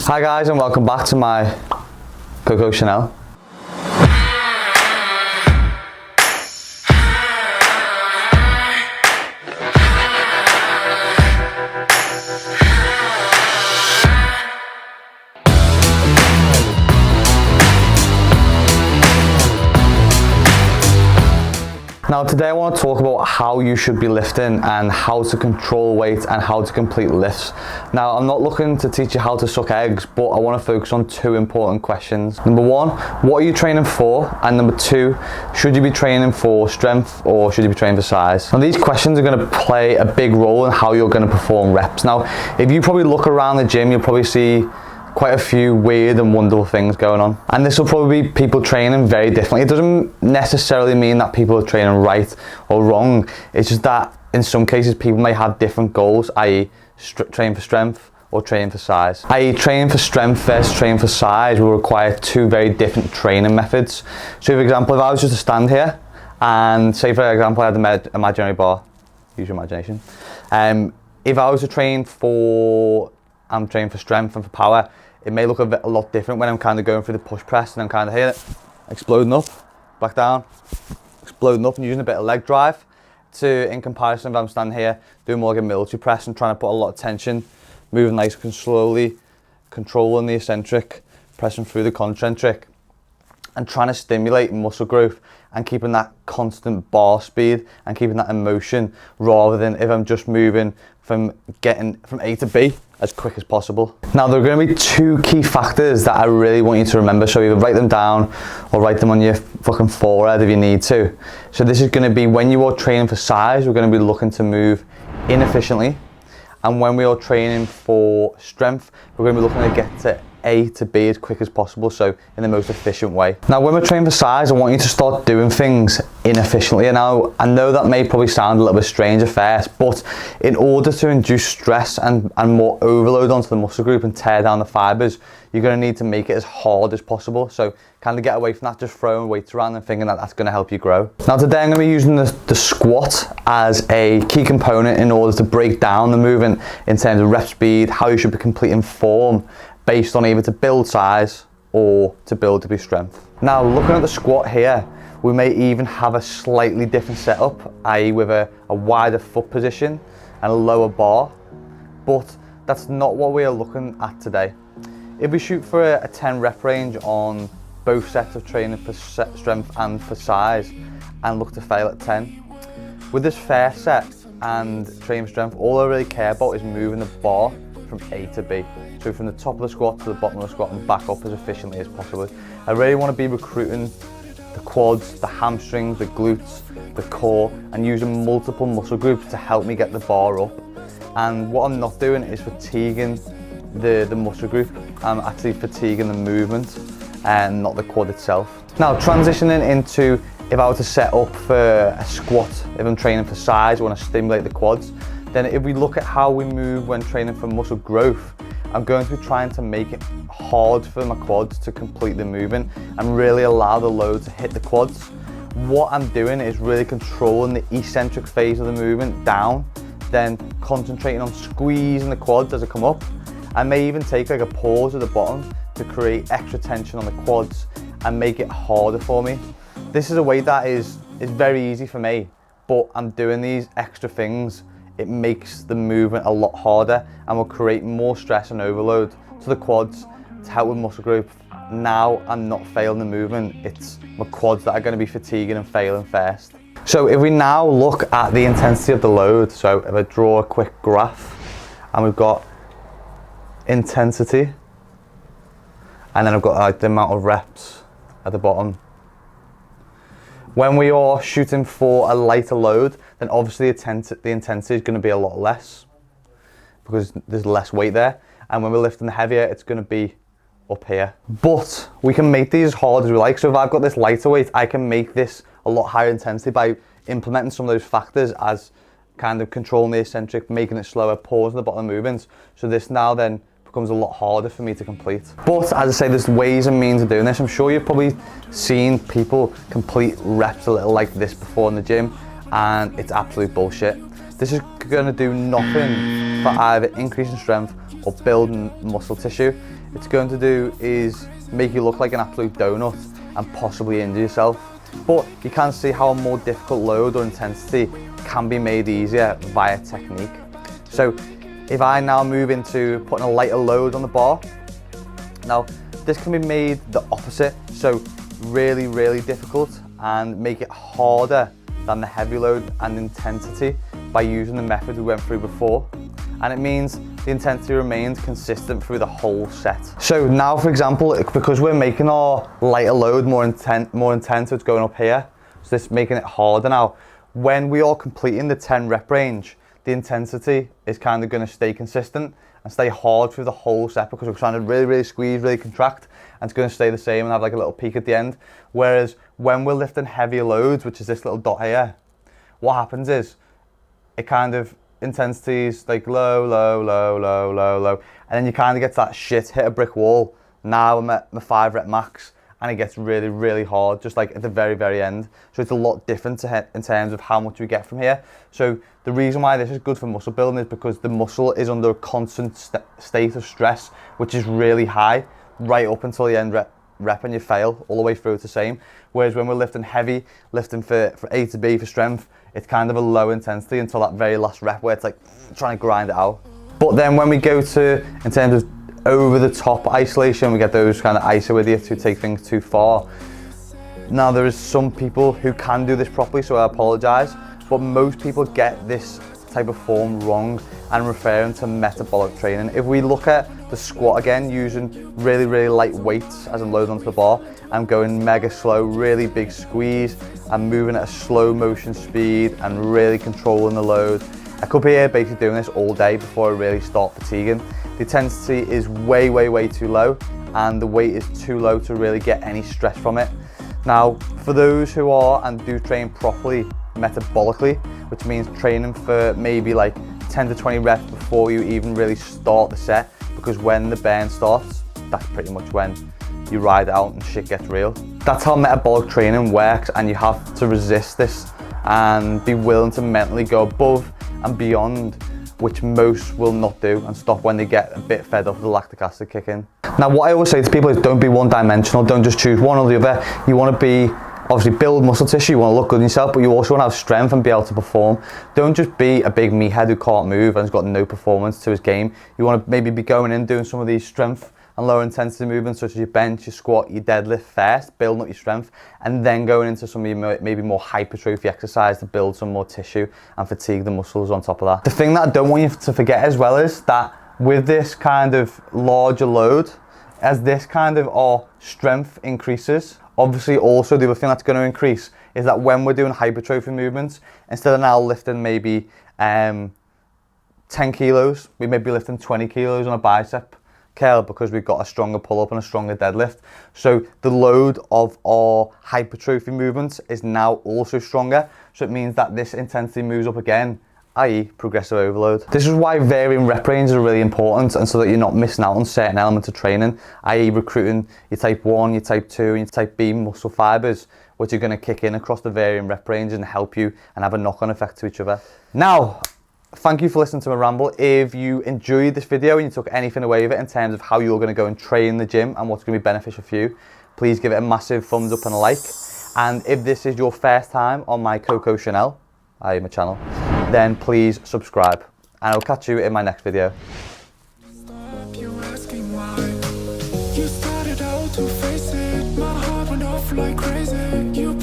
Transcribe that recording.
Hi guys, and welcome back to my Coco Chanel. Now today I want to talk about how you should be lifting and how to control weight and how to complete lifts. Now I'm not looking to teach you how to suck eggs, but I want to focus on two important questions. Number one, what are you training for? And number two, should you be training for strength or should you be training for size? And these questions are going to play a big role in how you're going to perform reps. Now if you probably look around the gym, you'll probably see quite a few weird and wonderful things going on, and this will probably be people training very differently. It doesn't necessarily mean that people are training right or wrong. It's just that in some cases people may have different goals, i.e. train for strength or training for size. I.e. training for strength versus training for size will require two very different training methods. So for example, if I was just to stand here and say for example I had the imaginary bar, use your imagination, if I was to train for strength and for power, it may look a lot different when I'm kind of going through the push press and I'm kind of here, exploding up, back down, exploding up and using a bit of leg drive to, in comparison, if I'm standing here doing more like a military press and trying to put a lot of tension, moving nice and slowly, controlling the eccentric, pressing through the concentric and trying to stimulate muscle growth and keeping that constant bar speed and keeping that emotion, rather than if I'm just moving from getting from A to B as quick as possible. Now there are going to be two key factors that I really want you to remember, so either write them down or write them on your fucking forehead if you need to. So this is going to be, when you are training for size, we're going to be looking to move inefficiently, and when we are training for strength, we're going to be looking to get to A to B as quick as possible, so in the most efficient way. Now when we're training for size, I want you to start doing things inefficiently. And now I know that may probably sound a little bit strange at first, but in order to induce stress and more overload onto the muscle group and tear down the fibers, you're going to need to make it as hard as possible. So kind of get away from that just throwing weights around and thinking that that's going to help you grow. Now today I'm going to be using the squat as a key component in order to break down the movement in terms of rep speed, how you should be completing form, based on either to build size or to build to be strength. Now looking at the squat here, we may even have a slightly different setup, i.e. with a wider foot position and a lower bar, but that's not what we are looking at today. If we shoot for a 10 rep range on both sets of training for strength and for size and look to fail at 10, with this first set and training for strength, all I really care about is moving the bar from A to B. So from the top of the squat to the bottom of the squat and back up as efficiently as possible. I really want to be recruiting the quads, the hamstrings, the glutes, the core, and using multiple muscle groups to help me get the bar up. And what I'm not doing is fatiguing the muscle group. I'm actually fatiguing the movement and not the quad itself. Now transitioning into, if I were to set up for a squat, if I'm training for size, I want to stimulate the quads, then if we look at how we move when training for muscle growth, I'm going to be trying to make it hard for my quads to complete the movement and really allow the load to hit the quads. What I'm doing is really controlling the eccentric phase of the movement down, then concentrating on squeezing the quads as I come up. I may even take like a pause at the bottom to create extra tension on the quads and make it harder for me. This is a way that is very easy for me, but I'm doing these extra things. It makes the movement a lot harder and will create more stress and overload to the quads to help with muscle group. Now I'm not failing the movement, it's my quads that are going to be fatiguing and failing first. So if we now look at the intensity of the load, so if I draw a quick graph and we've got intensity and then I've got like the amount of reps at the bottom. When we are shooting for a lighter load, then obviously the intensity is going to be a lot less because there's less weight there. And when we're lifting the heavier, it's going to be up here. But we can make these as hard as we like. So if I've got this lighter weight, I can make this a lot higher intensity by implementing some of those factors as kind of controlling the eccentric, making it slower, pausing the bottom movements. So this now then becomes a lot harder for me to complete. But as I say, there's ways and means of doing this. I'm sure you've probably seen people complete reps a little like this before in the gym, and it's absolute bullshit. This is going to do nothing for either increasing strength or building muscle tissue. it's going to do is make you look like an absolute donut and possibly injure yourself. But you can see how a more difficult load or intensity can be made easier via technique. So if I now move into putting a lighter load on the bar, now this can be made the opposite, so really, really difficult, and make it harder than the heavy load and intensity by using the method we went through before. And it means the intensity remains consistent through the whole set. So now, for example, because we're making our lighter load more intense, so it's going up here, so this is making it harder now. When we are completing the 10 rep range, the intensity is kind of going to stay consistent and stay hard through the whole set, because we're trying to really, really squeeze, really contract, and it's going to stay the same and have like a little peak at the end. Whereas when we're lifting heavier loads, which is this little dot here, what happens is it kind of intensity is like low, low, low, low, low, low, and then you kind of get to that shit, hit a brick wall. Now I'm at my 5 rep max, and it gets really, really hard, just like at the very, very end. So it's a lot different in terms of how much we get from here. So the reason why this is good for muscle building is because the muscle is under a constant state of stress, which is really high, right up until the end rep and you fail, all the way through it's the same. Whereas when we're lifting heavy, lifting for A to B for strength, it's kind of a low intensity until that very last rep where it's like trying to grind it out. But then when we go to, in terms of over the top isolation, we get those kind of iso idiots who take things too far. Now there is some people who can do this properly, so I apologize, but most people get this type of form wrong and referring to metabolic training. If we look at the squat again, using really, really light weights as a load onto the bar, I'm going mega slow, really big squeeze, I'm moving at a slow motion speed and really controlling the load. I could be here basically doing this all day before I really start fatiguing. The intensity is way, way, way too low, and the weight is too low to really get any stress from it. Now, for those who are and do train properly metabolically, which means training for maybe like 10 to 20 reps before you even really start the set, because when the burn starts, that's pretty much when you ride it out and shit gets real. That's how metabolic training works, and you have to resist this and be willing to mentally go above and beyond, which most will not do, and stop when they get a bit fed up with the lactic acid kick in. Now, what I always say to people is don't be one-dimensional, don't just choose one or the other. You want to be, obviously, build muscle tissue, you want to look good in yourself, but you also want to have strength and be able to perform. Don't just be a big meathead who can't move and has got no performance to his game. You want to maybe be going in doing some of these strength and low intensity movements such as your bench, your squat, your deadlift first, building up your strength, and then going into some of your maybe more hypertrophy exercise to build some more tissue and fatigue the muscles on top of that. The thing that I don't want you to forget as well is that with this kind of larger load, as this kind of our strength increases, obviously also the other thing that's going to increase is that when we're doing hypertrophy movements, instead of now lifting maybe 10 kilos, we may be lifting 20 kilos on a bicep curl because we've got a stronger pull-up and a stronger deadlift. So the load of our hypertrophy movements is now also stronger. So it means that this intensity moves up again, i.e. progressive overload. This is why varying rep ranges are really important, and so that you're not missing out on certain elements of training, i.e. recruiting your type 1, your type 2 and your type B muscle fibers, which are going to kick in across the varying rep range and help you and have a knock-on effect to each other. Now, thank you for listening to my ramble. If you enjoyed this video and you took anything away with it in terms of how you're going to go and train in the gym and what's going to be beneficial for you, please give it a massive thumbs up and a like. And if this is your first time on my Coco Chanel, my channel, then please subscribe. And I'll catch you in my next video. You asking why? You started out to face it. My heart went off like crazy. You